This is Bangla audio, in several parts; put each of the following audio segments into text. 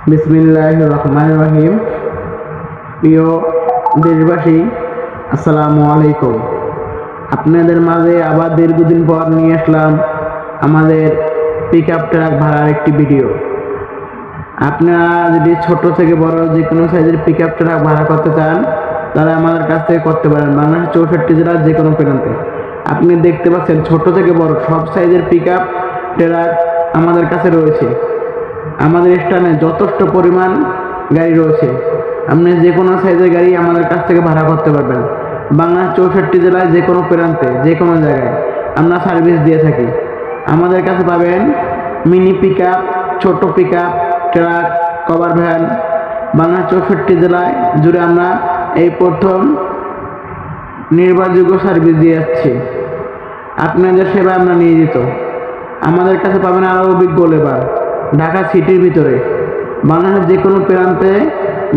বিসমিল্লাহির রহমানির রহিম। প্রিয় দেশবাসী, আসসালামু আলাইকুম। আপনাদের মাঝে আবার দীর্ঘদিন পর নিয়ে আসলাম আমাদের পিক আপ ট্রাক ভাড়ার একটি ভিডিও। আপনারা যদি ছোট থেকে বড় যে কোনো সাইজের পিক আপ ট্রাক ভাড়া করতে চান, তারা আমাদের কাছ থেকে করতে পারেন বাংলাদেশের 64 জেলার যে কোনো প্রান্তে। আপনি দেখতে পাচ্ছেন ছোট থেকে বড় সব সাইজের পিক আপ ট্রাক আমাদের কাছে রয়েছে। আমাদের স্থানে যথেষ্ট পরিমাণ গাড়ি রয়েছে। আপনি যে কোনো সাইজের গাড়ি আমাদের কাছ থেকে ভাড়া করতে পারবেন। বাংলাদেশ 64 জেলায় যে কোনো প্রান্তে যে কোনো জায়গায় আমরা সার্ভিস দিয়ে থাকি। আমাদের কাছে পাবেন মিনি পিক আপ, ছোটো pick up, truck, cover van. Bangladesh 64 জেলায় জুড়ে আমরা এই প্রথম নির্ভরযোগ্য সার্ভিস দিয়ে যাচ্ছি। আপনাদের সেবা আমরা নিয়োজিত। আমাদের কাছে পাবেন আরও অভিজ্ঞ লেবার। ঢাকা সিটির ভিতরে বাংলাদেশের যে কোনো প্রান্তে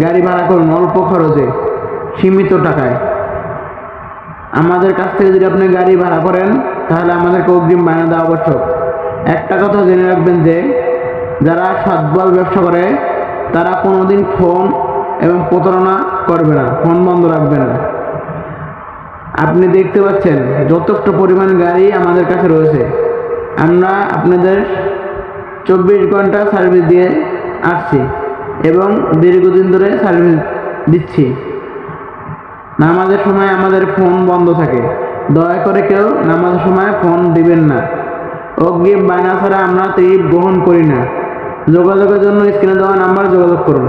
গাড়ি ভাড়া করুন অল্প খরচে, সীমিত টাকায়। আমাদের কাছ থেকে যদি আপনি গাড়ি ভাড়া করেন, তাহলে আমাদেরকে অগ্রিম বায়না দেওয়া আবশ্যক। একটা কথা জেনে রাখবেন যে যারা সৎভাবে ব্যবসা করে তারা কোনোদিন ফোন এবং প্রতারণা করবে না, ফোন বন্ধ রাখবে না। আপনি দেখতে পাচ্ছেন যথেষ্ট পরিমাণ গাড়ি আমাদের কাছে রয়েছে। আমরা আপনাদের 24 ঘন্টা সার্ভিস দিয়ে আসছি এবং দীর্ঘদিন ধরে সার্ভিস দিচ্ছি। নামাজের সময় আমাদের ফোন বন্ধ থাকে। দয়া করে কেউ নামাজের সময় ফোন দিবেন না। অগ্রিম বায়না ছাড়া আমরা টিপ গ্রহণ করি না। যোগাযোগের জন্য স্ক্রিনে দেওয়া নাম্বার যোগাযোগ করুন।